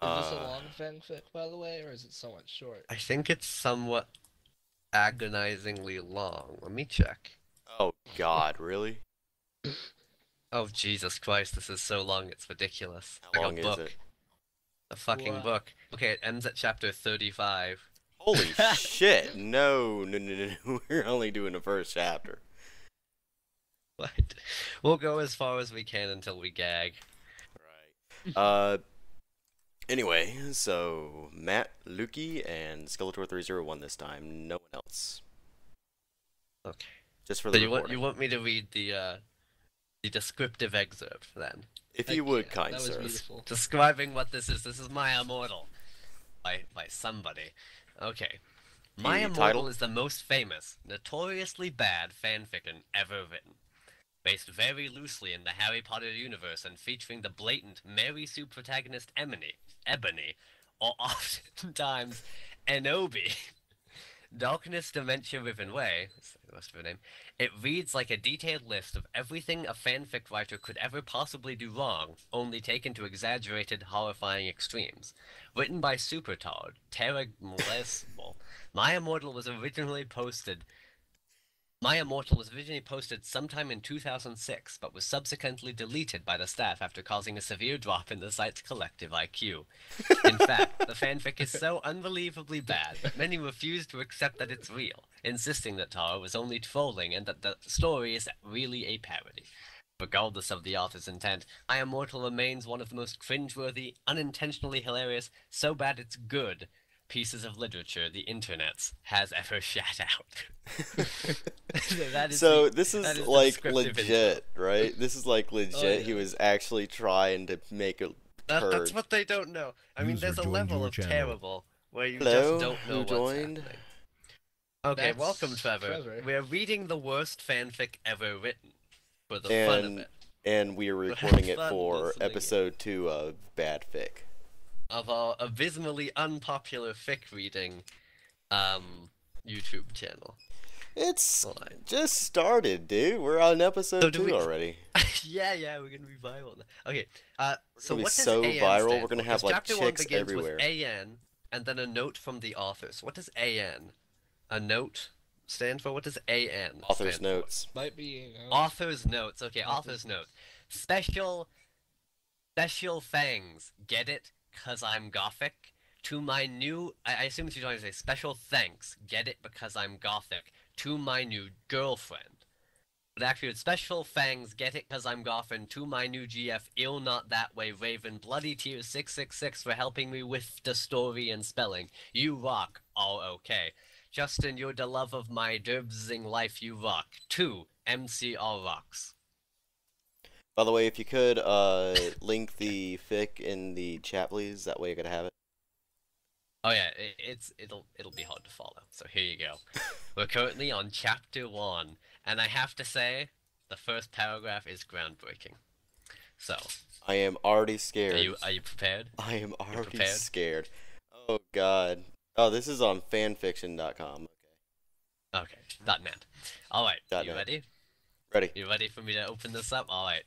Is this a Uh, long fanfic, by the way, or is it somewhat short? I think it's somewhat agonizingly long. Let me check. oh God, really? Oh, Jesus Christ, this is so long, it's ridiculous. How Like a long is it? book. A fucking Wow. book. Okay, it ends at chapter 35. Holy shit! No, no, no, no, no. We're only doing the first chapter. What? We'll go as far as we can until we gag. Right. Anyway, so Matt, Lukey, and Skeletor 301 this time. No one else. Okay. Just for So the you recording. want me to read the descriptive excerpt then? If Heck you would, yeah, kind that was sirs. beautiful. Describing what this is. This is My Immortal by somebody. Okay. My The Immortal title? is the most famous, notoriously bad fanfiction ever written. Based very loosely in the Harry Potter universe and featuring the blatant Mary Sue protagonist Ebony, or oftentimes Enobi. Darkness Dementia Riven Way, that's the rest of her name, it reads like a detailed list of everything a fanfic writer could ever possibly do wrong, only taken to exaggerated, horrifying extremes. Written by Supertard, Terra Molesable, My Immortal was originally posted sometime in 2006, but was subsequently deleted by the staff after causing a severe drop in the site's collective IQ. In fact, the fanfic is so unbelievably bad that many refuse to accept that it's real, insisting that Tara was only trolling and that the story is really a parody. Regardless of the author's intent, I Immortal remains one of the most cringeworthy, unintentionally hilarious, so bad it's good pieces of literature the internets has ever shat out. So this That is is the like descriptive intro. legit, right? This is like Oh legit. He yeah. was actually trying to make a That's turd. what they don't know. I mean, User there's a joined level your of channel. terrible where you just Hello, don't know who what's joined? happening. Okay, welcome, That's Trevor. Trevor. We're reading the worst fanfic ever written for the fun of And it. we are So have recording it fun for listening episode 2 of Bad Fic. of our abysmally unpopular fic reading YouTube channel. It's Fine. just started, dude. We're on So episode do 2 we? already. Yeah, we're gonna be viral now. Okay. We're So gonna be what does so AN viral. We're stand gonna for? have Because like chapter one chicks begins with everywhere. AN and then a note from the author. So what does AN? A note stand for? What does AN Author's stand for? notes. Might be, you know. Author's notes. Okay, Author's author's note. Special, special thanks. Get it? Cause I'm gothic. To my new, I assume she's trying to say special thanks. Get it? Because I'm gothic. To my new girlfriend. But actually, it's special thanks. Get it? Cause I'm gothic. To my new GF. Ill not that way. Raven. Bloody tears 666 for helping me with the story and spelling. You rock. All okay. Justin, you're the love of my derbsing life. You rock. 2. MCR rocks. By the way, if you could link the fic in the chat, please. That way you could have it. Oh yeah, it'll be hard to follow. So here you go. We're currently on chapter 1, and I have to say, the first paragraph is groundbreaking. So, I am already are scared. you prepared? I am You already prepared? scared. Oh god. Oh, this is on fanfiction.com. Okay, .net. All right, Dot you net. ready? Ready. You ready for me to open this up? All right.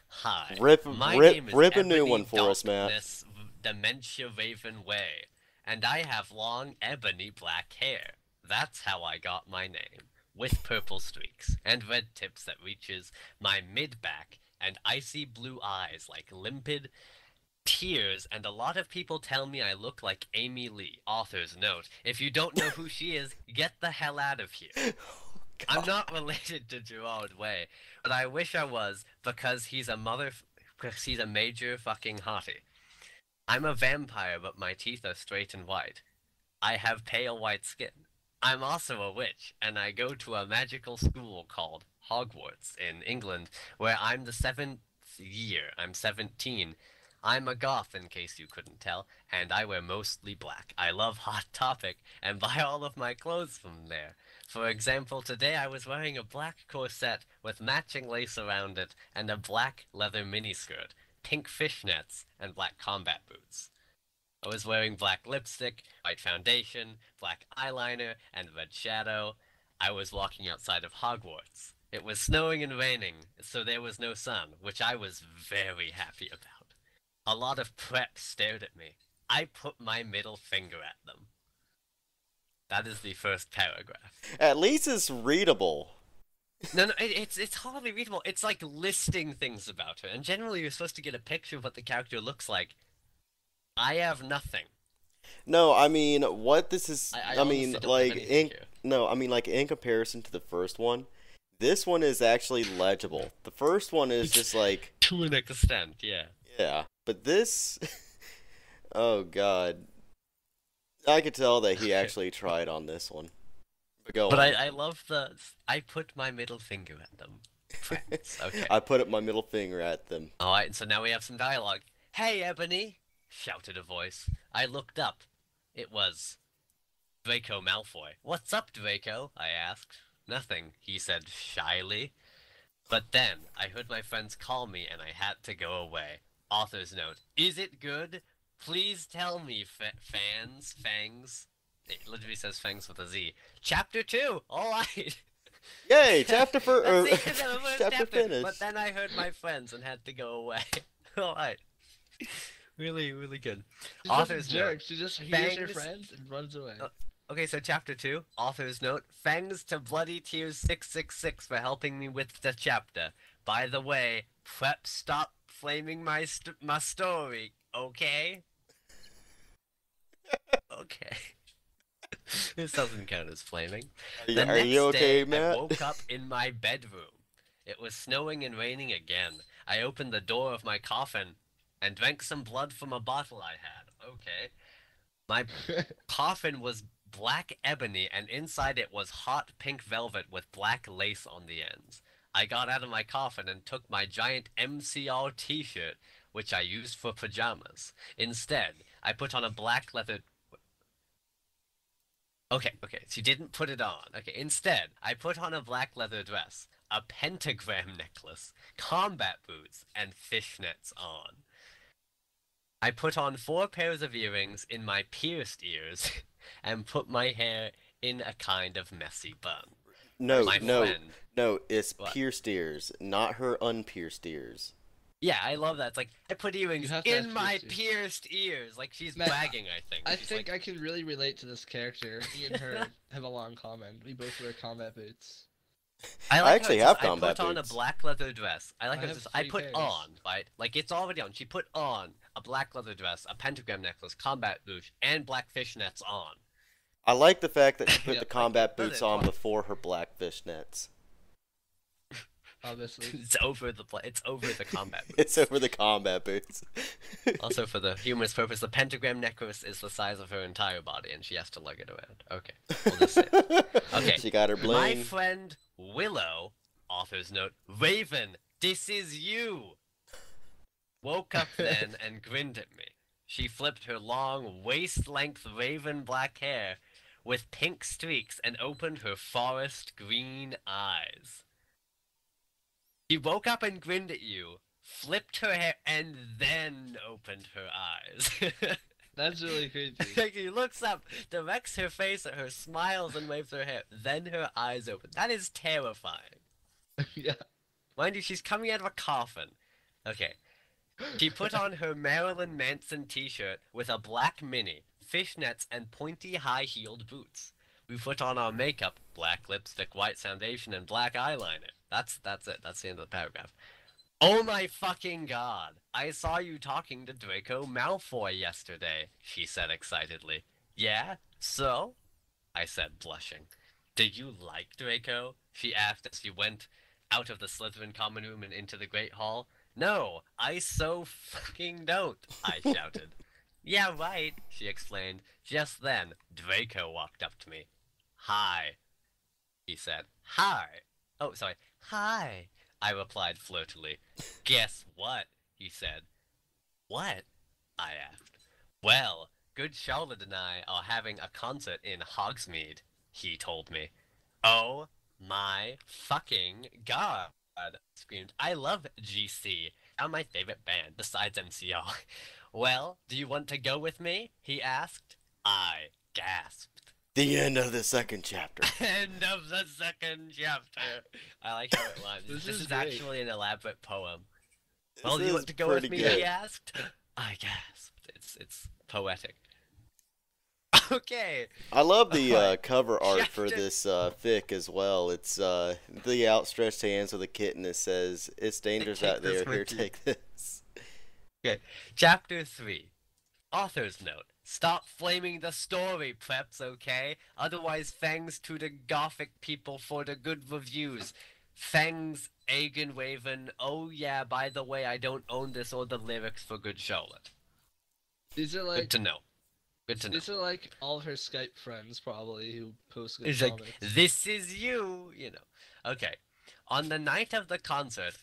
Hi. Rip, My rip, name is rip a new Ebony one for us, Matt. Darkness Dementia Raven Way, and I have long ebony black hair. That's how I got my name, with purple streaks and red tips that reaches my mid-back and icy blue eyes like limpid tears, and a lot of people tell me I look like Amy Lee. Author's note. If you don't know who she is, get the hell out of here. I'm not related to Gerard Way, but I wish I was because he's a major fucking hottie. I'm a vampire, but my teeth are straight and white. I have pale white skin. I'm also a witch, and I go to a magical school called Hogwarts in England, where I'm the seventh year. I'm 17. I'm a goth, in case you couldn't tell, and I wear mostly black. I love Hot Topic, and buy all of my clothes from there. For example, today I was wearing a black corset with matching lace around it, and a black leather miniskirt, pink fishnets, and black combat boots. I was wearing black lipstick, white foundation, black eyeliner, and red shadow. I was walking outside of Hogwarts. It was snowing and raining, so there was no sun, which I was very happy about. A lot of prep stared at me. I put my middle finger at them. That is the first paragraph. At least it's readable. No, it's hardly readable. It's like listing things about her, and generally you're supposed to get a picture of what the character looks like. I have nothing. No, I mean, what this is, I mean, honestly don't have like, anything here. no, I mean, like, in comparison to the first one, this one is actually legible. The first one is just like, To an extent, yeah. yeah, but this, oh god, I could tell that he actually tried on this one. But go But on. I love the. I put my middle finger at them. Friends. Okay. I put up my middle finger at them. Alright, so now we have some dialogue. Hey, Ebony! Shouted a voice. I looked up. It was Draco Malfoy. What's up, Draco? I asked. Nothing, he said shyly. But then, I heard my friends call me and I had to go away. Author's note. Is it good? Please tell me, fangs. It literally says fangs with a Z. Chapter 2! Alright! Yay, chapter for That's the end of the first chapter finished. But then I heard my friends and had to go away. Alright. Really, really good. She's Author's just a jerk. note. She just hears her Fangs- friends and runs away. Okay, so chapter 2, author's note. Thanks to Bloody Tears 666 for helping me with the chapter. By the way, prep stop flaming my story, okay? Okay. This doesn't count as flaming. The Are you next okay, day, Matt? I woke up in my bedroom. It was snowing and raining again. I opened the door of my coffin and drank some blood from a bottle I had. Okay. My coffin was black ebony, and inside it was hot pink velvet with black lace on the ends. I got out of my coffin and took my giant MCR t-shirt, which I used for pajamas. Instead, I put on a black leather... Okay, she didn't put it on. Okay, instead, I put on a black leather dress, a pentagram necklace, combat boots, and fishnets on. I put on 4 pairs of earrings in my pierced ears, and put my hair in a kind of messy bun. No, My no, friend. no, it's What? pierced ears, not her unpierced ears. Yeah, I love that. It's like, I put earrings have to have in my pierced pierced ears. Like, she's Matt, bragging, I think. I She's think like, I can really relate to this character. Me and her have a long comment. We both wear combat boots. I I actually have combat I put on a boots. black leather dress. I like I how have it's just, I 3 put pairs. on, right? Like, it's already on. She put on a black leather dress, a pentagram necklace, combat boots, and black fishnets on. I like the fact that she put Yeah, the like, combat does boots it on twice. before her black fishnets. Obviously. It's over the combat boots. It's over the combat boots. Also, for the humorous purpose, the pentagram necklace is the size of her entire body, and she has to lug it around. Okay, we'll just say it. Okay. She got her My bling. friend Willow, author's note, Raven, this is you! Woke up then and grinned at me. She flipped her long, waist-length raven black hair with pink streaks and opened her forest green eyes. She woke up and grinned at you, flipped her hair, and then opened her eyes. That's really creepy. Like, he looks up, directs her face at her, smiles and waves her hair, then her eyes open. That is terrifying. Yeah. Mind you, she's coming out of a coffin. Okay. She put on her Marilyn Manson t-shirt with a black mini, fishnets, and pointy high-heeled boots. We put on our makeup, black lipstick, white foundation, and black eyeliner. That's it. That's the end of the paragraph. Oh my fucking god! I saw you talking to Draco Malfoy yesterday, she said excitedly. Yeah? So? I said, blushing. Did you like Draco? She asked as she went out of the Slytherin common room and into the Great Hall. No, I so fucking don't, I shouted. Yeah, right, she explained. Just then, Draco walked up to me. Hi, he said. Hi. Oh, sorry. Hi, I replied flirtily. Guess what? He said. What? I asked. Well, Good Charlotte and I are having a concert in Hogsmeade, he told me. Oh my fucking god, I screamed. I love GC. They're my favorite band, besides MCR. Well, do you want to go with me? He asked. I gasped. The end of the second chapter. End of the second chapter. I like how it rhymes. This This is is great. actually an elaborate poem. Well, This do you is want to go with pretty me? good. He asked. I gasped. It's poetic. Okay. I love the Alright. cover art for Chapter. this fic as well. It's the outstretched hands with a kitten that says, "It's dangerous Take out there. this Here, with you. take this." Okay. Chapter 3. Author's note. Stop flaming the story, preps, okay? Otherwise, thanks to the gothic people for the good reviews. Thanks, Waven. Oh yeah, by the way, I don't own this or the lyrics for Good Charlotte. These are Good like to know. Good to know. these are like all her Skype friends probably who post good It's like, comics. this is you know. Okay. On the night of the concert,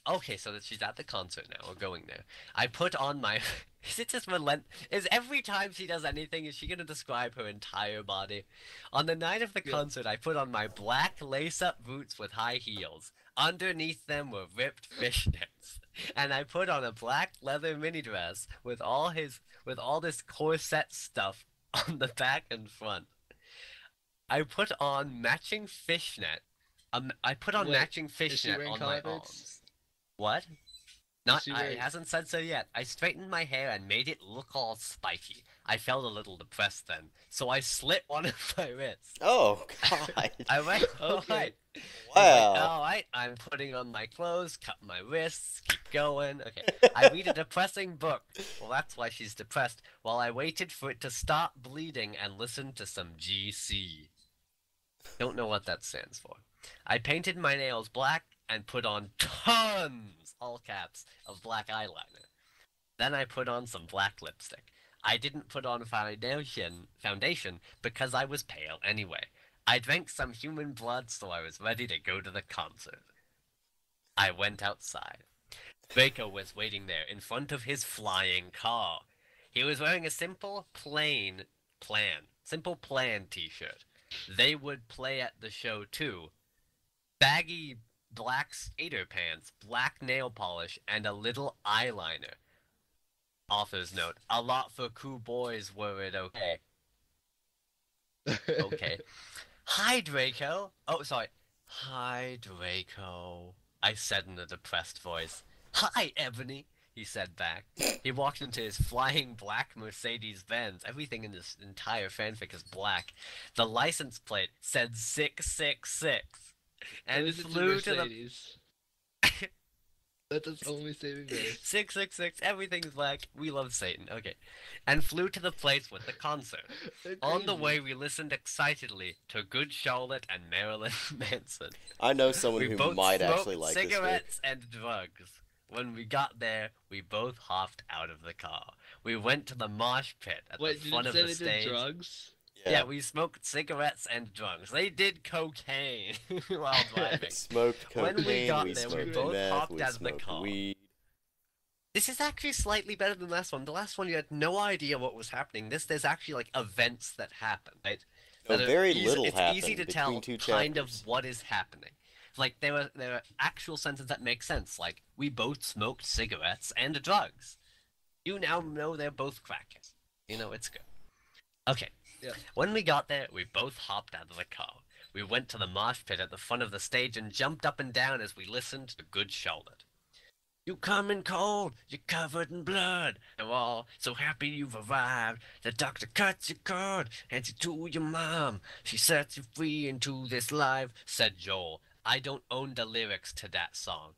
okay, so that she's at the concert now, or going there. I put on my, is it just is every time she does anything, is she gonna describe her entire body? On the night of the Yeah. concert, I put on my black lace-up boots with high heels. Underneath them were ripped fishnets. And I put on a black leather mini dress with all this corset stuff on the back and front. I put on matching fishnet. I put on Wait, matching is she fishnet wearing on my comics? arms. What? She It wearing- hasn't said so yet. I straightened my hair and made it look all spiky. I felt a little depressed then, so I slit one of my wrists. Oh God! I went, Okay. alright. Wow. Alright, I'm putting on my clothes, cut my wrists, keep going. Okay. I read a depressing book. Well, that's why she's depressed. While I waited for it to stop bleeding and listened to some GC. Don't know what that stands for. I painted my nails black and put on tons, all caps, of black eyeliner. Then I put on some black lipstick. I didn't put on foundation because I was pale anyway. I drank some human blood so I was ready to go to the concert. I went outside. Draco was waiting there in front of his flying car. He was wearing a simple plan t-shirt. They would play at the show too. Baggy black skater pants, black nail polish, and a little eyeliner. Author's note. A lot for cool boys were it okay. Okay. Hi, Draco. Oh, sorry. Hi, Draco. I said in a depressed voice. Hi, Ebony, he said back. He walked into his flying black Mercedes-Benz. Everything in this entire fanfic is black. The license plate said 666. And Listen flew to the Mercedes. That's its only saving grace. 666. Everything's black. We love Satan. Okay. And flew to the place with the concert. They're On the crazy. way, we listened excitedly to Good Charlotte and Marilyn Manson. I know someone We who both might smoked actually like this fic. cigarettes and drugs. When we got there, we both hopped out of the car. We went to the mosh pit at Wait, the did front it of say the they stage. did drugs? Yeah, we smoked cigarettes and drugs. They did cocaine while driving. Smoked When we cocaine, got we there, we smoked both meth, hopped we out of the smoked car. weed. This is actually slightly better than the last one. The last one, you had no idea what was happening. There's actually like events that happen, right? No, That are very easy- little It's happened easy to between tell two kind chapters. of what is happening. Like there are actual sentences that make sense. Like we both smoked cigarettes and drugs. You now know they're both crackers. You know it's good. Okay. Yeah. When we got there, we both hopped out of the car. We went to the mosh pit at the front of the stage and jumped up and down as we listened to Good Charlotte. You come in cold, you're covered in blood. And we're all so happy you've arrived. The doctor cuts your cord, hands you to your mom. She sets you free into this life, said Joel. I don't own the lyrics to that song.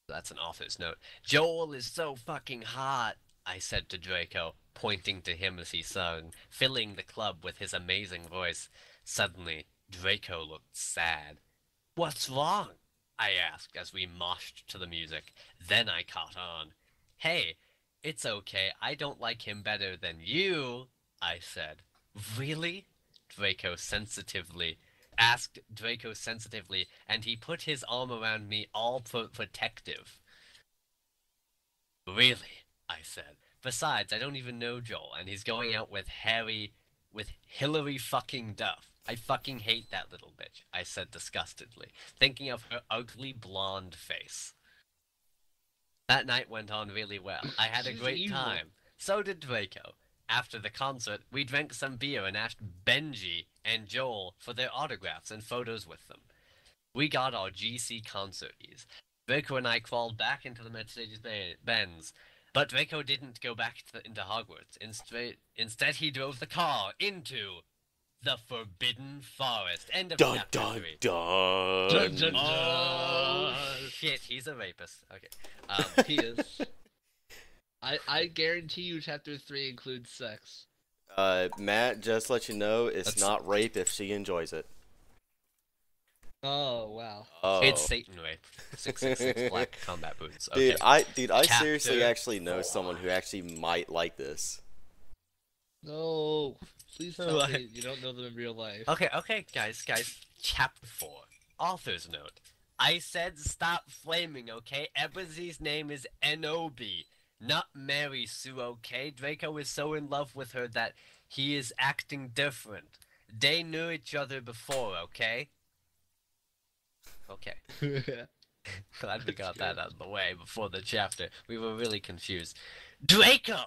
That's an author's note. Joel is so fucking hot, I said to Draco, pointing to him as he sung, filling the club with his amazing voice. Suddenly, Draco looked sad. What's wrong? I asked as we moshed to the music. Then I caught on. Hey, it's okay. I don't like him better than you, I said. Really? Asked Draco sensitively, and he put his arm around me all protective. Really? I said. Besides, I don't even know Joel, and he's going out with Hillary fucking Duff. I fucking hate that little bitch, I said disgustedly, thinking of her ugly blonde face. That night went on really well. I had a She's great evil. time. So did Draco. After the concert, we drank some beer and asked Benji and Joel for their autographs and photos with them. We got our GC concerties. Draco and I crawled back into the Mercedes Benz. But Draco didn't go back into Hogwarts. Instead, he drove the car into the Forbidden Forest. End of Dun chapter dun 3. dun. Dun, dun, Oh, dun. shit, he's a rapist. Okay. He is. I guarantee you chapter 3 includes sex. Matt, just let you know, it's That's- not rape if she enjoys it. Oh, wow. Oh. It's Satan rape. 666 black combat boots. Okay. Dude, I seriously Chapter actually know 4. someone who actually might like this. No. Please tell What? me you don't know them in real life. Okay, guys. Chapter 4. Author's note. I said stop flaming, okay? Ebony's name is Enobi, not Mary Sue, okay? Draco is so in love with her that he is acting different. They knew each other before, okay? Okay. Glad we got that out of the way before the chapter. We were really confused. Draco!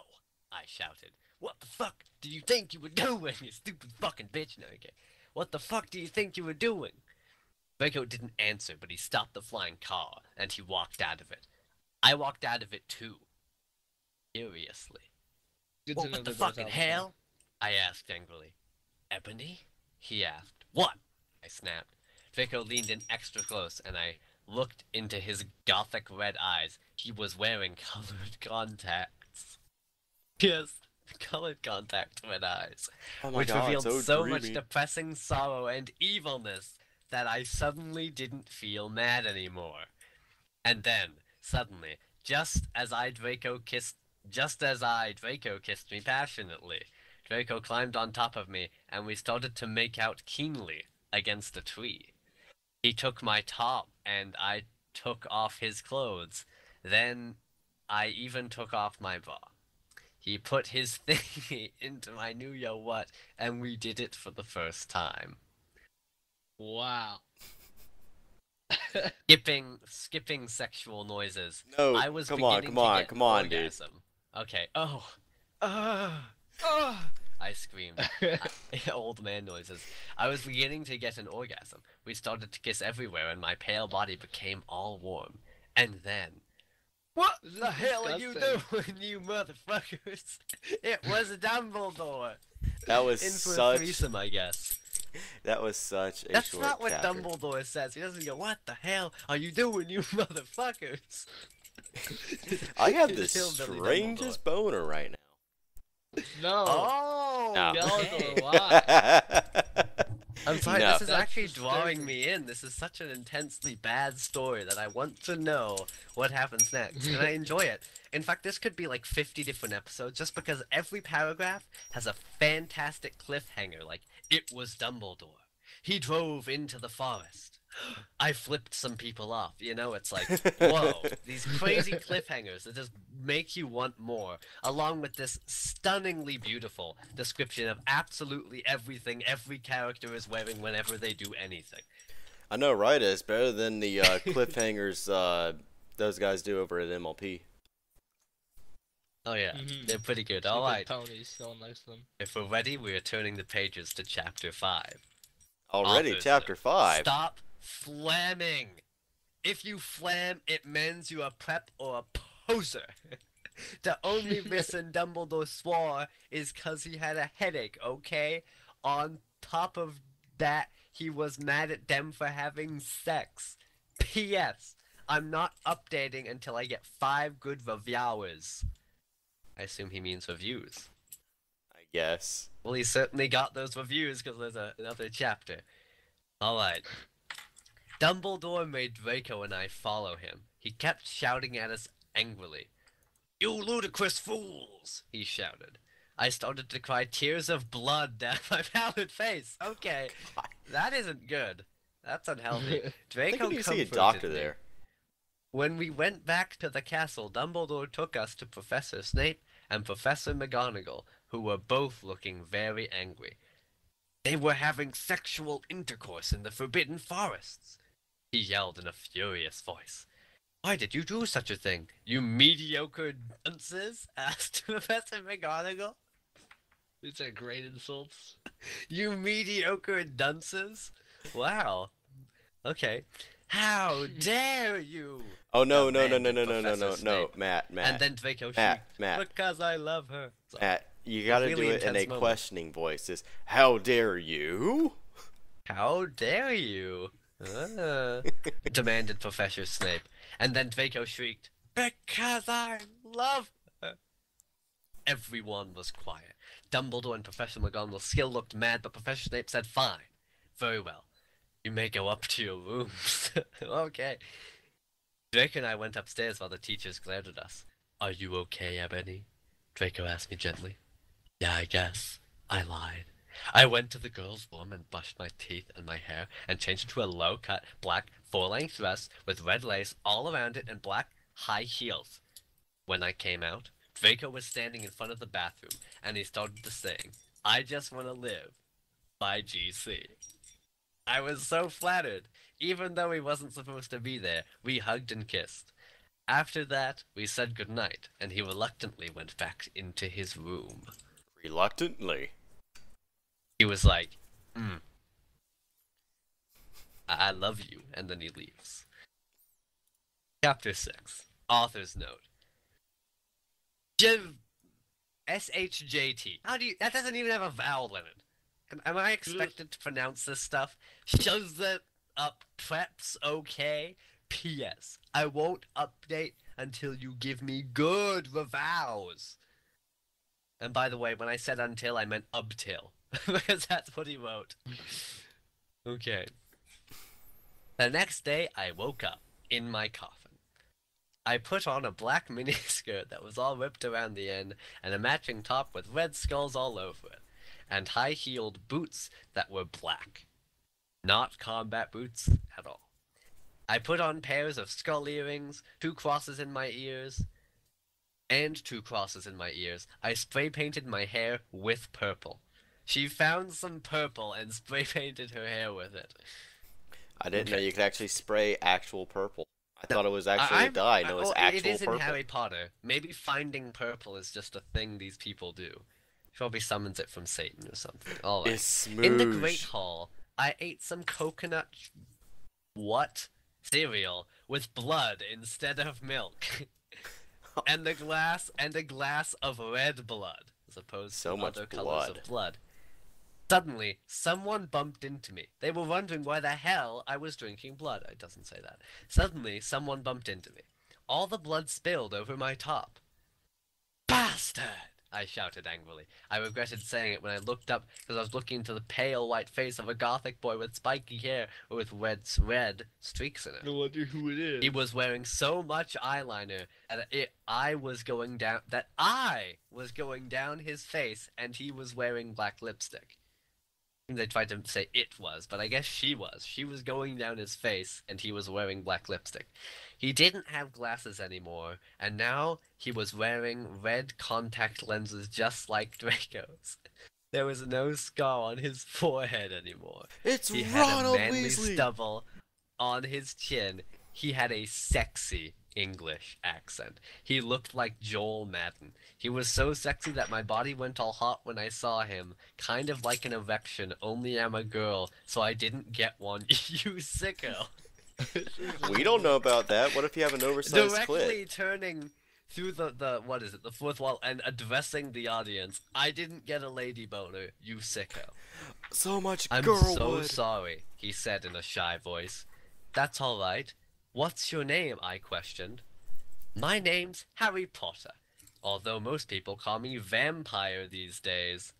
I shouted. What the fuck do you think you were doing, you stupid fucking bitch? No, okay. What the fuck do you think you were doing? Draco didn't answer, but he stopped the flying car, and he walked out of it. I walked out of it too. Furiously. Good to know What the they're both fucking out hell? I asked angrily. Ebony? He asked. What? I snapped. Draco leaned in extra close, and I looked into his gothic red eyes. He was wearing colored contacts. Yes, colored contact red eyes. Oh my Which god, revealed so much dreamy. depressing sorrow and evilness that I suddenly didn't feel mad anymore. And then, suddenly, just as Draco kissed me passionately, Draco climbed on top of me, and we started to make out keenly against a tree. He took my top, and I took off his clothes. Then I even took off my bra. He put his thingy into my new yo what, and we did it for the first time. Wow. Skipping sexual noises. No, I was come on, beginning come to on, get come an on, dude. orgasm. Okay. I screamed. Old man noises. I was beginning to get an orgasm. We started to kiss everywhere, and my pale body became all warm. And then, what This is the hell are you disgusting. doing, you motherfuckers? It was Dumbledore. That was In for a such. threesome, I guess. That was such a That's short not what chapter. Dumbledore says. He doesn't go, "What the hell are you doing, you motherfuckers?" I have He's the hillbilly strangest boner right now. No. Oh, No. okay. Dumbledore, why? I'm sorry, No. this is That's actually drawing disturbing. me in. This is such an intensely bad story that I want to know what happens next, and I enjoy it. In fact, this could be like 50 different episodes, just because every paragraph has a fantastic cliffhanger, like, it was Dumbledore. He drove into the forest. I flipped some people off, you know, it's like, whoa, these crazy cliffhangers that just make you want more, along with this stunningly beautiful description of absolutely everything every character is wearing whenever they do anything. I know, right? It's better than the cliffhangers those guys do over at MLP. Oh yeah, Mhm. they're pretty good. Stupid Alright, ponies, no one likes them. if we're ready, we are turning the pages to chapter 5. Already, Author's chapter note. 5. Stop flamming! If you flam, it means you are prep or a poser. The only reason Dumbledore swore is 'cause he had a headache, okay? On top of that, he was mad at them for having sex. P.S. I'm not updating until I get 5 good reviewers. I assume he means reviews. I guess. Well, he certainly got those reviews because there's another chapter. Alright. Dumbledore made Draco and I follow him. He kept shouting at us angrily. "You ludicrous fools!" he shouted. I started to cry tears of blood down my pallid face. Okay, that isn't good. That's unhealthy. I think Draco we need to see a comforted doctor me. there. When we went back to the castle, Dumbledore took us to Professor Snape and Professor McGonagall, who were both looking very angry. They were having sexual intercourse in the Forbidden Forests, he yelled in a furious voice. Why did you do such a thing, you mediocre dunces? Asked Professor McGonagall. These are great insults. You mediocre dunces? Wow. Okay. How dare you? Oh no, no, no, no, demanded no, no, no, no, Professor no, Snape. Matt, And then Draco Matt, shrieked, Matt, because I love her. So, Matt, you gotta really do it in a intense moment. questioning voice. Is how dare you? How dare you? Demanded Professor Snape. And then Draco shrieked, because I love her. Everyone was quiet. Dumbledore and Professor McGonagall still looked mad, but Professor Snape said, fine. Very well. You may go up to your rooms. Okay. Draco and I went upstairs while the teachers glared at us. Are you okay, Ebony? Draco asked me gently. Yeah, I guess. I lied. I went to the girls' room and brushed my teeth and my hair and changed into a low-cut black full-length dress with red lace all around it and black high heels. When I came out, Draco was standing in front of the bathroom and he started to sing, I Just Want to Live by GC. I was so flattered. Even though he wasn't supposed to be there, we hugged and kissed. After that, we said goodnight, and he reluctantly went back into his room. Reluctantly. He was like, I love you, and then he leaves. Chapter 6. Author's Note. SHJT. How do you... That doesn't even have a vowel in it. Am I expected to pronounce this stuff? Shows that preps okay. P.S. I won't update until you give me good vows. And by the way, when I said until, I meant ubtil. Because that's what he wrote. Okay. The next day, I woke up in my coffin. I put on a black miniskirt that was all ripped around the end, and a matching top with red skulls all over it, and high-heeled boots that were black. Not combat boots at all. I put on pairs of skull earrings, 2 crosses in my ears, and 2 crosses in my ears. I spray-painted my hair with purple. She found some purple and spray-painted her hair with it. I didn't know you could actually spray actual purple. I thought it was actually a dye. No, it's actual it is purple. in Harry Potter. Maybe finding purple is just a thing these people do. Probably summons it from Satan or something. All right. It's smoosh. In the Great Hall, I ate some coconut... cereal with blood instead of milk. and a glass of red blood, as opposed to other colors of blood. Suddenly, someone bumped into me. They were wondering why the hell I was drinking blood. It doesn't say that. Suddenly, someone bumped into me. All the blood spilled over my top. Bastard! I shouted angrily. I regretted saying it when I looked up because I was looking into the pale white face of a gothic boy with spiky hair with red streaks in it. I wonder who it is. He was wearing so much eyeliner that I was going down his face, and he was wearing black lipstick. They tried to say it was, but I guess she was. She was going down his face, and he was wearing black lipstick. He didn't have glasses anymore, and now he was wearing red contact lenses just like Draco's. There was no scar on his forehead anymore. He had Ronald a manly Weasley. stubble on his chin. He had a sexy English accent. He looked like Joel Madden. He was so sexy that my body went all hot when I saw him, kind of like an erection, only I'm a girl, so I didn't get one. You sicko. We don't know about that. What if you have an oversized Directly clit? turning through the fourth wall and addressing the audience. I didn't get a lady boner, you sicko. So much I'm girlwood. so sorry, he said in a shy voice. That's all right. What's your name? I questioned. My name's Harry Potter, although most people call me Vampire these days.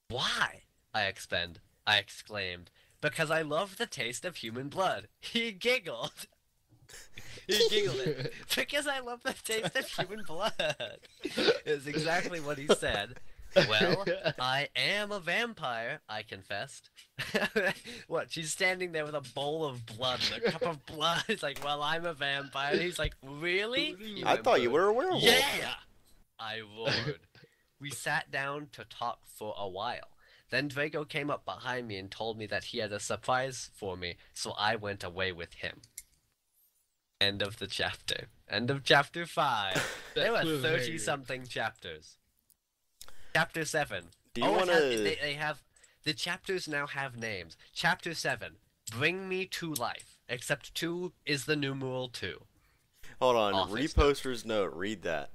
Why? I exclaimed. Because I love the taste of human blood. He giggled. He giggled. Because I love the taste of human blood. Is exactly what he said. Well, I am a vampire, I confessed. What, she's standing there with a bowl of blood and a cup of blood. It's like, well, I'm a vampire. And he's like, really? I thought you were a werewolf. Yeah! I roared. We sat down to talk for a while. Then Draco came up behind me and told me that he had a surprise for me, so I went away with him. End of the chapter. End of chapter 5. There were 30-something chapters. Chapter 7. Do you want to... They have... The chapters now have names. Chapter 7. Bring Me to Life. except 2 is the numeral 2. Hold on, Author's reposter's note. Read that.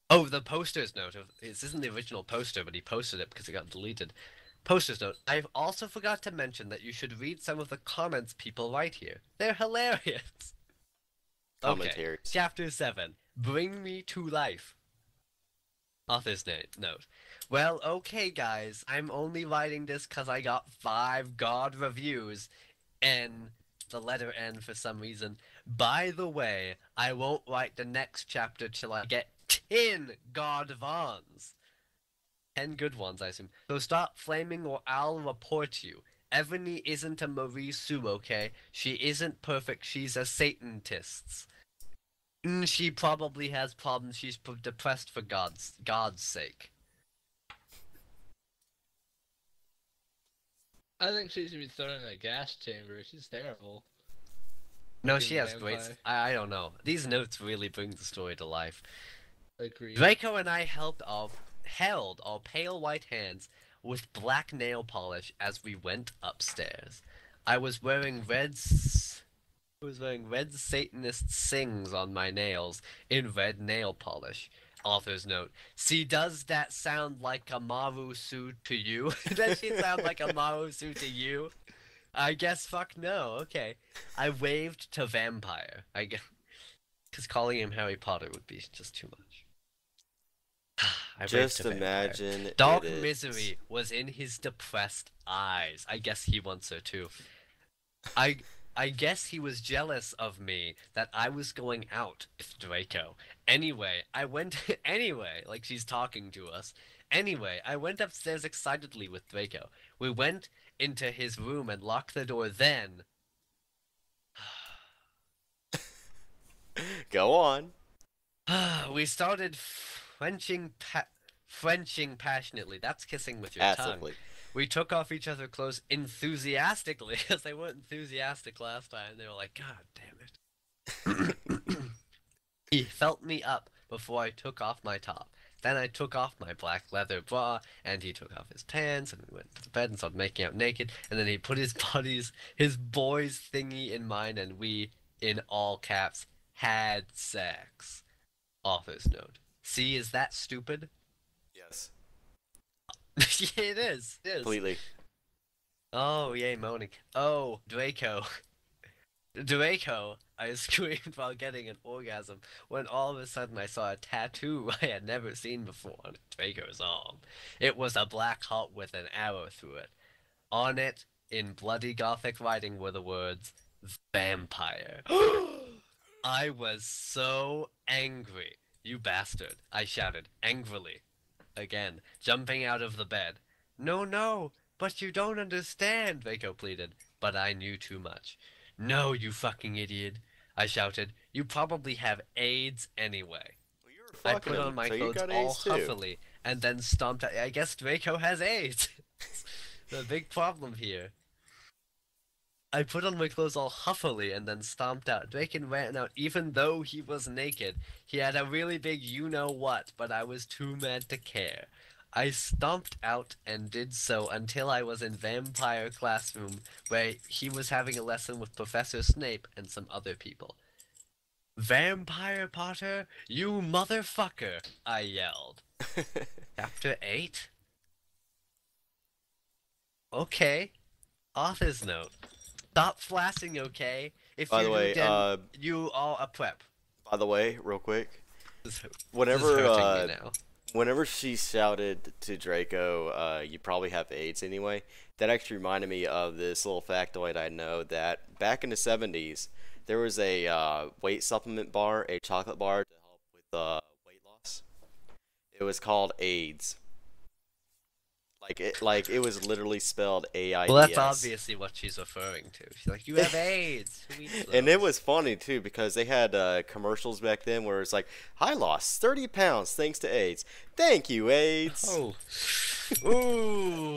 Oh, the poster's note. This isn't the original poster, but he posted it because it got deleted. Poster's note. I also forgot to mention that you should read some of the comments people write here. They're hilarious. Okay, Commentaries. chapter 7. Bring me to life. Author's note. Well, okay, guys. I'm only writing this because I got 5 God reviews. N, the letter N for some reason. By the way, I won't write the next chapter till I get 10 God Vons. 10 good ones, I assume. So stop flaming or I'll report you. Ebony isn't a Marie Sue, okay? She isn't perfect. She's a Satanist. She probably has problems. She's depressed for God's sake. I think she should be thrown in a gas chamber. She's terrible. No, Looking she has great. vampire. I don't know. These notes really bring the story to life. Agreed. Draco and I held our pale white hands with black nail polish as we went upstairs. I was wearing red Satanist sings on my nails in red nail polish. Author's note. See, does that sound like a Maru Su to you? Does she sound like a Maru Su to you? I guess fuck no. Okay. I waved to Vampire. I guess because calling him Harry Potter would be just too much. I Just waved to Vampire. imagine Dark it is. misery was in his depressed eyes. I guess he wants her too. I guess he was jealous of me that I was going out with Draco. Anyway, like she's talking to us. Anyway, I went upstairs excitedly with Draco. We went into his room and locked the door then. Go on. We started Frenching passionately. That's kissing with your tongue. Passively. We took off each other's clothes enthusiastically, because they weren't enthusiastic last time. They were like, God damn it. He felt me up before I took off my top. Then I took off my black leather bra, and he took off his pants, and we went to bed and started making out naked, and then he put his boy's thingy in mine, and we, in all caps, had sex. Author's note. See, is that stupid? Yes. Yeah, it is. It is. Completely. Oh, yay, moaning. Oh, Draco. Draco, I screamed while getting an orgasm when all of a sudden I saw a tattoo I had never seen before on Draco's arm. It was a black heart with an arrow through it. On it, in bloody gothic writing, were the words, Vampire. I was so angry. You bastard, I shouted, angrily. Again, jumping out of the bed. No, but you don't understand, Draco pleaded. But I knew too much. No, you fucking idiot, I shouted. You probably have AIDS anyway. Well, you were I fucking put him, on my so you clothes got all AIDS too. huffily, and then stomped out. I guess Draco has AIDS. The big problem here. I put on my clothes all huffily and then stomped out. Draco ran out even though he was naked. He had a really big you-know-what, but I was too mad to care. I stomped out and did so until I was in Vampire classroom, where he was having a lesson with Professor Snape and some other people. Vampire Potter, you motherfucker, I yelled. Chapter 8? Okay. Author's note. Stop flashing, okay? If By you the way, then you are a prep. By the way, real quick, This is whenever hurting me now. whenever she shouted to Draco, "You probably have AIDS anyway," that actually reminded me of this little factoid I know that back in the '70s, there was a weight supplement bar, a chocolate bar to help with weight loss. It was called AIDS. Like it was literally spelled AIDS. Well, that's obviously what she's referring to. She's like, you have AIDS. Who eats And it those?" was funny too because they had commercials back then where it's like, "I lost 30 pounds thanks to AIDS. Thank you, AIDS." Oh. Ooh.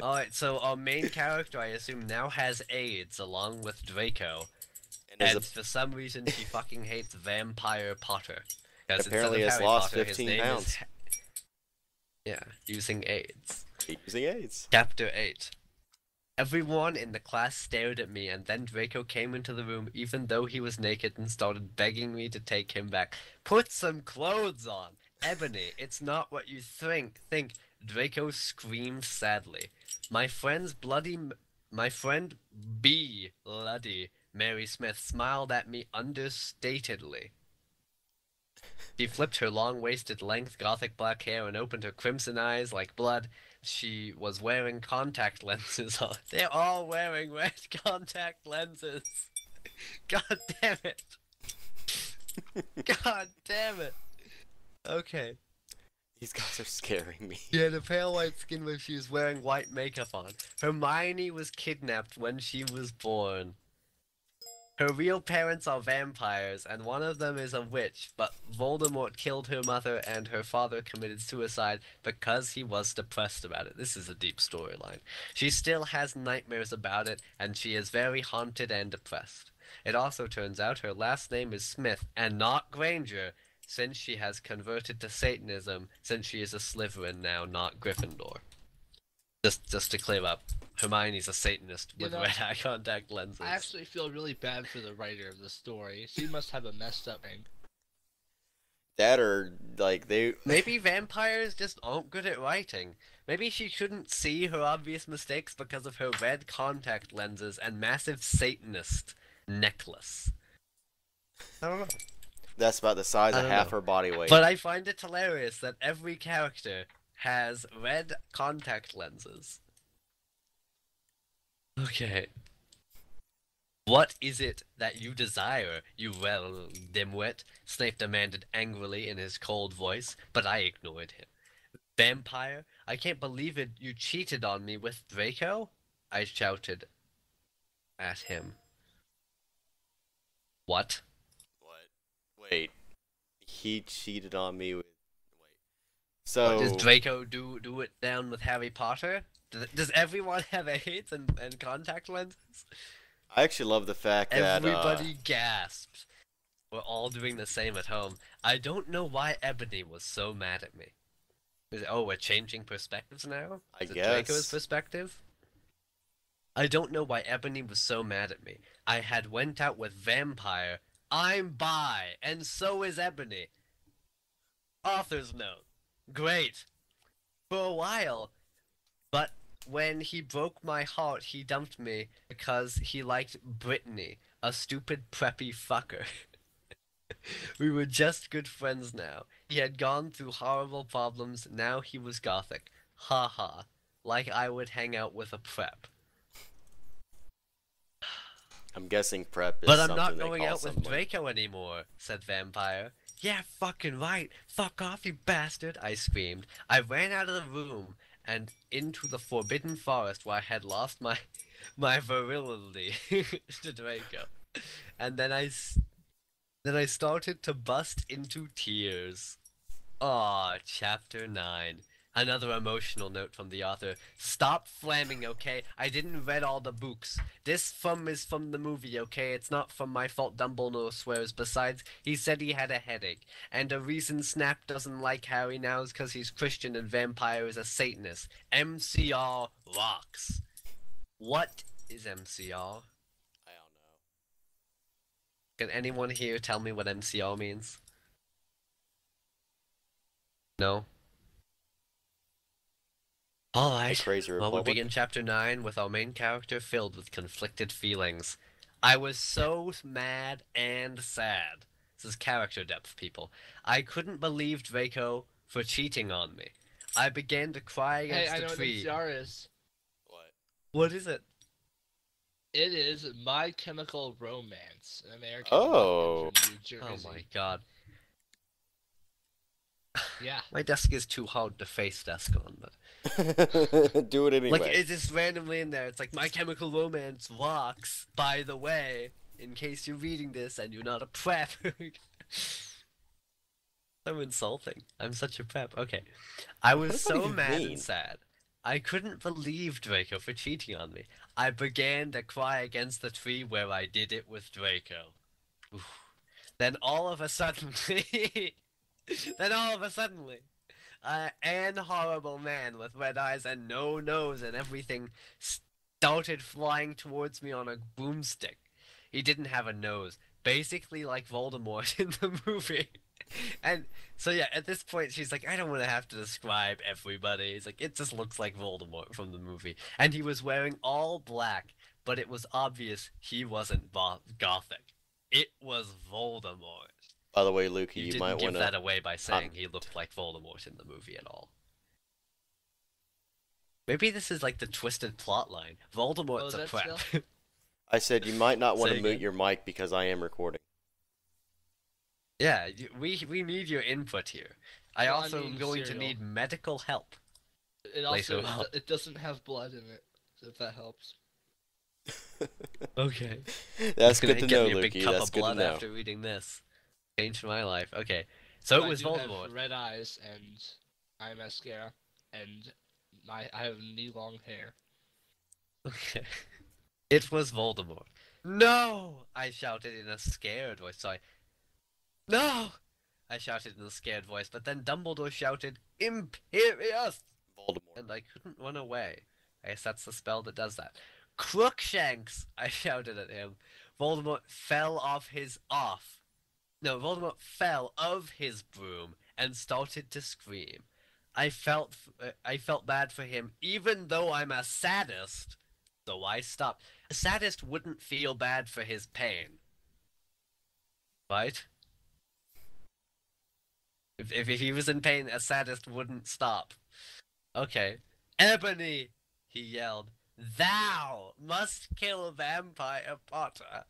Alright, so our main character, I assume, now has AIDS along with Draco. and And for some reason, she fucking hates Vampire Potter. 'Cause apparently instead of has Harry lost Potter, his 15 name is pounds. Yeah, using AIDS. using AIDS. Chapter 8. Everyone in the class stared at me, and then Draco came into the room even though he was naked and started begging me to take him back. Put some clothes on! Ebony, it's not what you think. Draco screamed sadly. My friend B. Bloody Mary Smith smiled at me understatedly. She flipped her long-waisted length gothic black hair and opened her crimson eyes like blood. She was wearing contact lenses on. They're all wearing red contact lenses. God damn it. God damn it. Okay. These guys are scaring me. She had a pale white skin when she was wearing white makeup on. Hermione was kidnapped when she was born. Her real parents are vampires, and one of them is a witch, but Voldemort killed her mother and her father committed suicide because he was depressed about it. This is a deep storyline. She still has nightmares about it, and she is very haunted and depressed. It also turns out her last name is Smith, and not Granger, since she has converted to Satanism, since she is a Slytherin now, not Gryffindor. Just to clear up, Hermione's a Satanist with red eye contact lenses. I actually feel really bad for the writer of the story. She must have a messed up name. That or, like, they... Maybe vampires just aren't good at writing. Maybe she couldn't see her obvious mistakes because of her red contact lenses and massive Satanist necklace. I don't know. That's about the size of half her body weight. But I find it hilarious that every character has red contact lenses. Okay. What is it that you desire, you dimwit? Snape demanded angrily in his cold voice, but I ignored him. Vampire, I can't believe it, you cheated on me with Draco? I shouted at him. What? Wait. He cheated on me with... So... Does Draco do it down with Harry Potter? Does everyone have AIDS and contact lenses? I actually love the fact that... Everybody gasped. We're all doing the same at home. I don't know why Ebony was so mad at me. We're changing perspectives now? I Is it guess. Draco's perspective? I don't know why Ebony was so mad at me. I had went out with Vampire. I'm bi, and so is Ebony. Author's note. Great. For a while. But when he broke my heart, he dumped me because he liked Brittany, a stupid preppy fucker. We were just good friends now. He had gone through horrible problems, now he was gothic. Ha ha. Like I would hang out with a prep. I'm guessing prep is But I'm something not they going call out with someone. Draco anymore, said Vampire. Yeah, fucking right. Fuck off, you bastard, I screamed. I ran out of the room and into the forbidden forest where I had lost my virility to Draco. And then I started to bust into tears. Aw, chapter 9. Another emotional note from the author. Stop flamming, okay? I didn't read all the books. This is from the movie, okay? It's not from my fault, Dumbledore swears. Besides, he said he had a headache. And the reason Snap doesn't like Harry now is because he's Christian and Vampire is a Satanist. MCR rocks. What is MCR? I don't know. Can anyone here tell me what MCR means? No? Alright, Crazy well, we Republic. begin chapter 9 with our main character filled with conflicted feelings. I was so mad and sad. This is character depth, people. I couldn't believe Draco for cheating on me. I began to cry Hey, against I the know what tree. MCR is. What? What is it? It is My Chemical Romance, an American Oh. from New Jersey. Oh my god. Yeah. My desk is too hard to face desk on, but... Do it anyway. Like, it's just randomly in there. It's like, My Chemical Romance rocks, by the way, in case you're reading this and you're not a prep. So insulting. I'm such a prep. Okay. I was What does that so even mad mean? and sad. I couldn't believe Draco for cheating on me. I began to cry against the tree where I did it with Draco. Oof. Then all of a sudden... an horrible man with red eyes and no nose and everything started flying towards me on a broomstick. He didn't have a nose, basically like Voldemort in the movie. And so yeah, at this point she's like, I don't want to have to describe everybody. He's like, it just looks like Voldemort from the movie. And he was wearing all black, but it was obvious he wasn't gothic. It was Voldemort. By the way, Luke, You you didn't might give want that to. away by saying he looked like Voldemort in the movie at all. Maybe this is like the twisted plot line. Voldemort's a prep. I said you might not want Say to mute again. your mic because I am recording. Yeah, we need your input here. I Well, I also am mean, going to cereal. need medical help. It Later also on. it doesn't have blood in it, if that helps. Okay. That's Gonna good to get know, me a big Lukey. cup That's of good to blood know. after reading this. Changed my life. Okay. So But it was I do have Voldemort. red eyes and eye mascara, and I have knee long hair. Okay. It was Voldemort. No! I shouted in a scared voice. Sorry. No! I shouted in a scared voice, but then Dumbledore shouted, Imperious! Voldemort. And I couldn't run away. I guess that's the spell that does that. Crookshanks! I shouted at him. Voldemort fell off his Voldemort fell of his broom and started to scream. I felt bad for him, even though I'm a sadist. So I stopped. A sadist wouldn't feel bad for his pain, right? If he was in pain, a sadist wouldn't stop. Okay. Ebony, he yelled. Thou must kill Vampire Potter.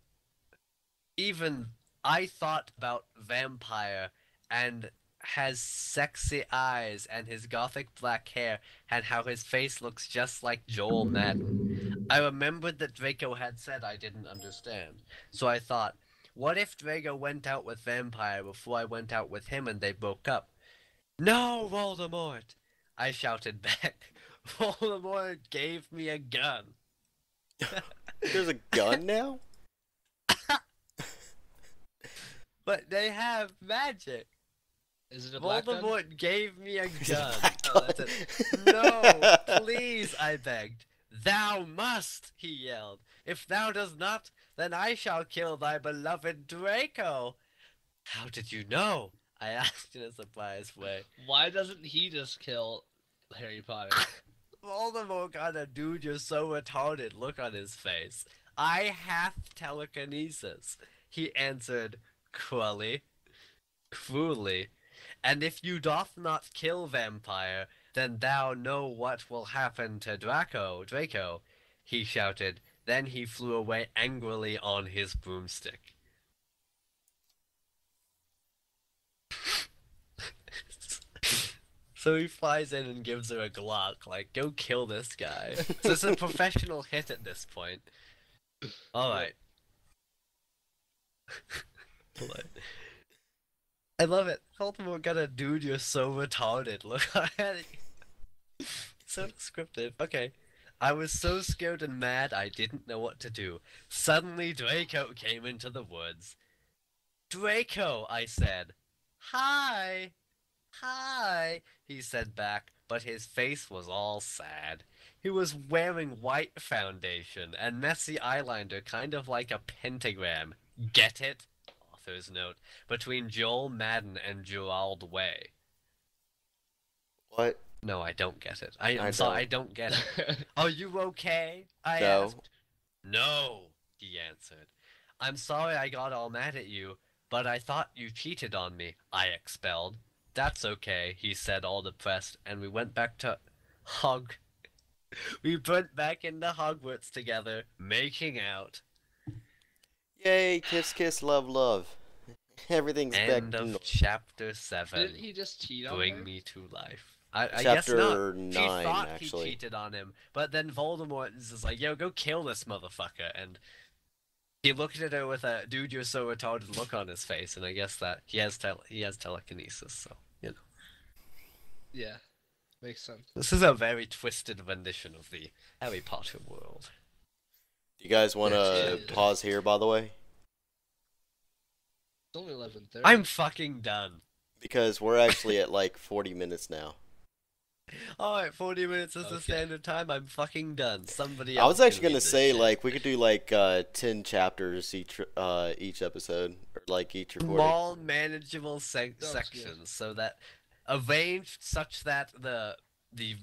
Even I thought about Vampire and has sexy eyes and his gothic black hair and how his face looks just like Joel Madden. I remembered that Draco had said I didn't understand. So I thought, what if Draco went out with Vampire before I went out with him and they broke up? No, Voldemort! I shouted back. Voldemort gave me a gun. There's a gun now? But they have magic. Is it a black gun? Voldemort gave me a It's a gun. black Oh, gun. that's it. No, please, I begged. Thou must, he yelled. If thou does not, then I shall kill thy beloved Draco. How did you know? I asked in a surprised way. Why doesn't he just kill Harry Potter? Voldemort got a dude you're so retarded look on his face. I have telekinesis, he answered cruelly. And if you doth not kill Vampire, then thou know what will happen to Draco, he shouted. Then he flew away angrily on his broomstick. So he flies in and gives her a Glock, like, go kill this guy. So it's a professional hit at this point. Alright. I love it. Voldemort got a dude, you're so retarded. Look at it. So descriptive. Okay. I was so scared and mad I didn't know what to do. Suddenly Draco came into the woods. Draco, I said. Hi. Hi, he said back, but his face was all sad. He was wearing white foundation and messy eyeliner, kind of like a pentagram. Get it? Author's note. Between Joel Madden and Gerald Way. What? No, I don't get it. I'm I sorry, don't. I don't get it. Are you okay? I No. asked. No, he answered. I'm sorry I got all mad at you, but I thought you cheated on me, I expelled. That's okay, he said, all depressed, and we went back to We went back into Hogwarts together, making out. Yay, kiss, kiss, love, love. Everything's back End to of normal. chapter 7. Didn't he just cheat on Bring her? me to life. I guess Chapter not. 9, She thought actually. he cheated on him, but then Voldemort is just like, yo, go kill this motherfucker, and he looked at her with a dude you're so retarded look on his face, and I guess that he has telekinesis, so, you know. Yeah, makes sense. This is a very twisted rendition of the Harry Potter world. You guys want Yeah, to it is. pause here, by the way? It's only 11:30. I'm fucking done. Because we're actually at like 40 minutes now. Alright, 40 minutes is the Okay. standard time. I'm fucking done. Somebody I else was actually can gonna read this say shit. like we could do like 10 chapters each episode or like each recording. Small, manageable Sounds good. sections, so that arranged such that the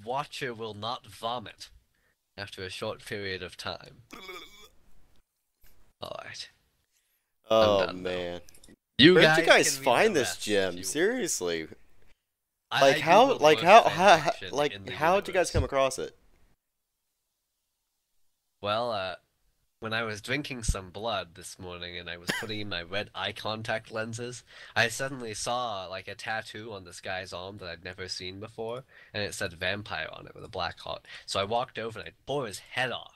watcher will not vomit after a short period of time. Alright. I'm Oh done, though. man, You where'd guys you guys can read find the this rest if gem? you- Seriously, I like how Googled like worst how fanfiction in the how'd you guys universe. come across it? Well, when I was drinking some blood this morning and I was putting in my red eye contact lenses, I suddenly saw like a tattoo on this guy's arm that I'd never seen before, and it said vampire on it with a black heart. So I walked over and I tore his head off.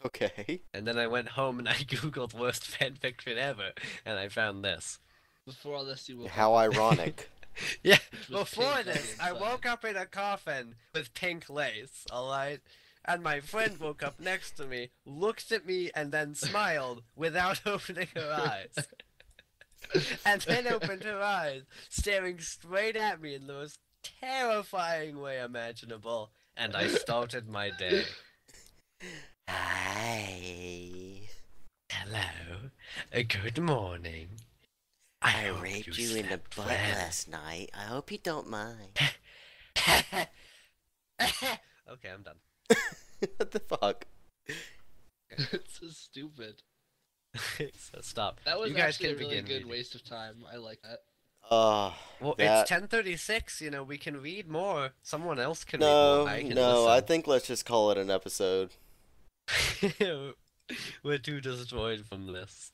Okay. And then I went home and I googled worst fanfiction ever, and I found this. Before all this, you will. How ironic. Yeah, was before pink on the this, I inside. woke up in a coffin with pink lace, alright? And my friend woke up next to me, looked at me, and then smiled without opening her eyes. And then opened her eyes, staring straight at me in the most terrifying way imaginable, and I started my day. Hi. Hello, good morning. I hope raped you in the slept butt well. last night. I hope you don't mind. Okay, I'm done. What the fuck? It's so stupid. So stop. That was You guys actually a can really begin good reading. waste of time. I like that. Well, that... it's 10:36. You know, we can read more. Someone else can read No, more. I can no, I listen. think let's just call it an episode. We're too destroyed from this.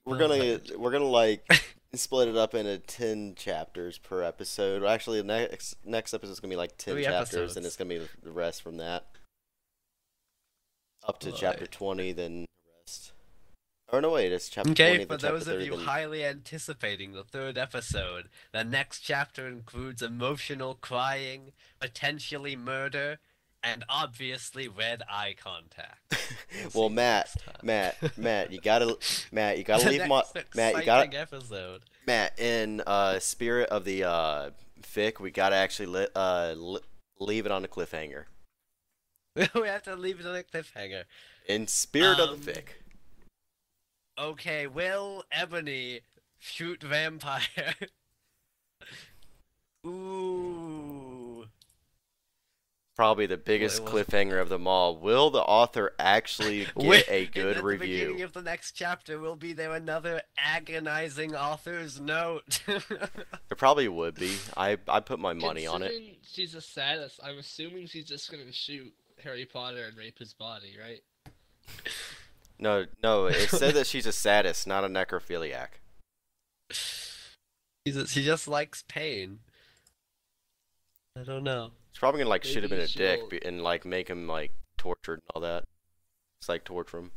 We're gonna like split it up into 10 chapters per episode. Actually, the next episode is gonna be like 10 3 chapters, episodes. and it's gonna be the rest from that up to Alright. chapter 20, then the rest. Or no, wait, it's chapter Okay, 20, for then chapter those of 30, you then... highly anticipating the 3rd episode, the next chapter includes emotional crying, potentially murder, and obviously red eye contact. Well, see you Matt, next time. Matt, you gotta The leave my next Matt, you exciting gotta episode. Matt, in spirit of the fic, we gotta actually leave it on a cliffhanger. We have to leave it on a cliffhanger. In spirit of the fic. Okay, will Ebony shoot vampire? Ooh. Probably the biggest Well, it cliffhanger of them all. Will the author actually get a good At the beginning review? of the next chapter, will be there another agonizing author's note? It probably would be. I put my money on it. Considering she's a sadist, I'm assuming she's just gonna shoot Harry Potter and rape his body, right? No, it said that she's a sadist, not a necrophiliac. She just likes pain. I don't know. She's probably gonna like shoot him in Maybe a dick she'll- and like make him like tortured and all that. It's like torture him.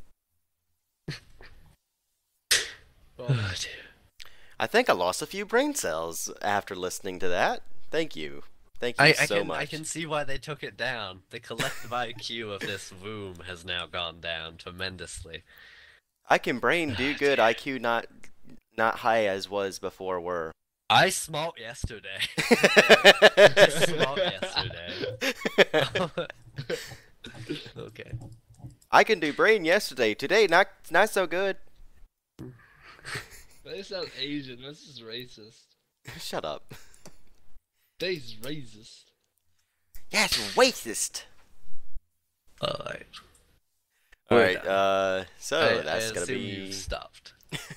Well, Oh, dear. I think I lost a few brain cells after listening to that. Thank you. Thank you so much. I can see why they took it down. The collective IQ of this room has now gone down tremendously. I can brain do good. IQ not high as was before were. I smoked yesterday. I smoked yesterday. Okay. I can do brain yesterday. Today not so good. They sound Asian. This is racist. Shut up. They's racist. That's racist. Alright. Alright, so that's I gonna assume be you've stopped.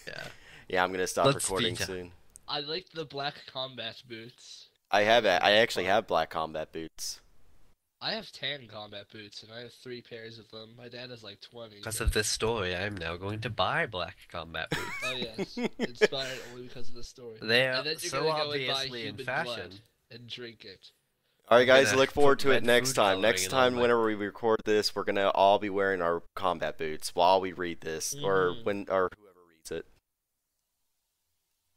Yeah. Yeah, I'm gonna stop Let's recording speed soon. I like the black combat boots. I actually have black combat boots. I have tan combat boots, and I have 3 pairs of them. My dad has like 20. Because of this story, I am now going to buy black combat boots. Oh yes, inspired only because of the story. They And are then you're so gonna go and buy obviously in human fashion. blood and drink it. Alright guys, gonna look forward put to it red next food time. coloring Next in time all my- whenever we record this, we're gonna all be wearing our combat boots while we read this. Or Mhm. or whoever reads it.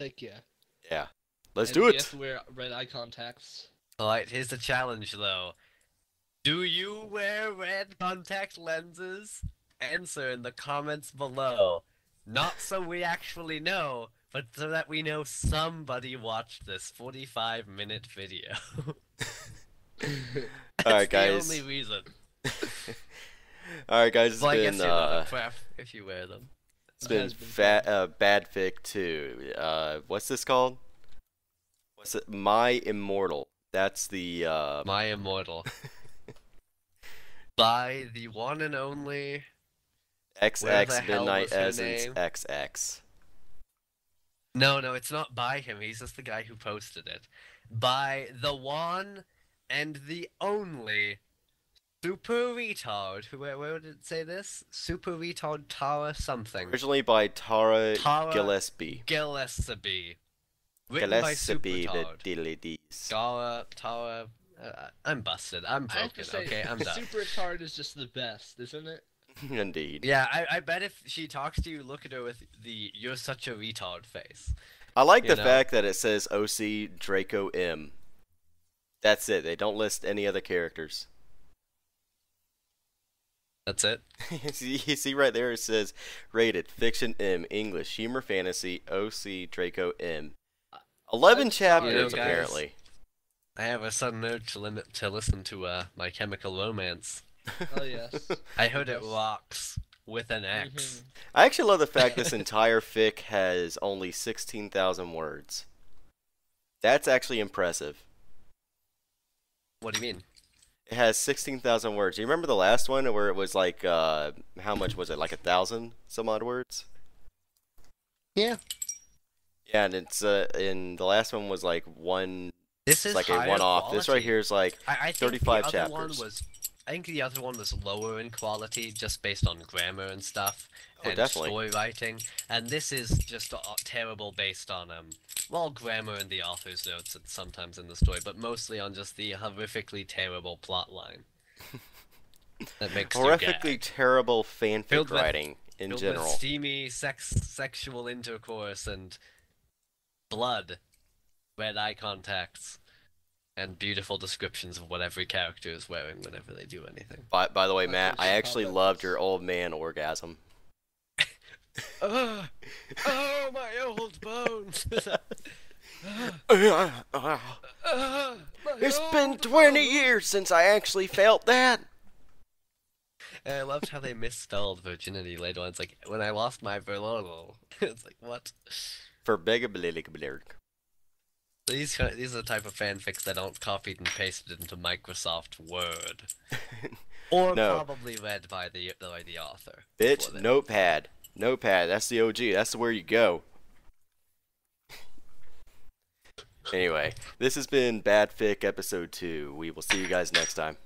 Heck yeah. Yeah. Let's And do You it! have to wear red eye contacts. Alright, here's the challenge though. Do you wear red contact lenses? Answer in the comments below. Not so we actually know, but so that we know somebody watched this 45-minute video. Alright, That's guys. the only reason. Alright, guys. It's Well, I guess been you're not a pref if you wear them. it's been Bad Fic 2. What's this called? What's it? My Immortal. That's the My Immortal. By the one and only. Where the XX hell Midnight was her Essence name? XX. No, it's not by him. He's just the guy who posted it. By the one and the only super retard. Where did it say this? Super retard Tara something. Originally by Tara Tara Gillespie. Gillespie. Written by Gillespie the Supertard. Dillidies. Tara. I'm busted. I'm I have broken. to say, Okay, I'm done. Super Retard is just the best, isn't it? Indeed. Yeah, I bet if she talks to you, look at her with the "you're such a retard" face. I like You the know? fact that it says OC Draco M. That's it. They don't list any other characters. That's it. You see right there it says rated fiction M, English, humor fantasy, OC Draco M. 11 chapters You know, guys, apparently. I have a sudden urge to listen to My Chemical Romance. Oh yes. I heard it rocks with an X. I actually love the fact this entire fic has only 16,000 words. That's actually impressive. What do you mean? It has 16,000 words. You remember the last one where it was like, how much was it? Like 1,000 some odd words? Yeah. Yeah, and it's, and the last one was like one, This is like a higher one-off. This right quality. here is like I think 35 the other one chapters. was. I think the other one was lower in quality, just based on grammar and stuff, Oh, and definitely. story writing. And this is just terrible based on well, grammar and the author's notes, and sometimes in the story, but mostly on just the horrifically terrible plot line. That makes you Horrifically gag. terrible fanfic Filled with- writing in Filled general. with steamy sexual intercourse and blood, red eye contacts, and beautiful descriptions of what every character is wearing whenever they do anything. By the way, That's Matt, what I she actually called loved it. your old man orgasm. Oh, my old bones! It's been 20 years since I actually felt that. And I loved how they misspelled virginity later on. It's like, when I lost my verlono. It's like, what? For Begablilig. These are the type of fanfics that don't copied and pasted into Microsoft Word. Or No. probably read by the author. Bitch, before they- Notepad. Notepad, that's the OG. That's where you go. Anyway, this has been Bad Fic Episode 2. We will see you guys next time.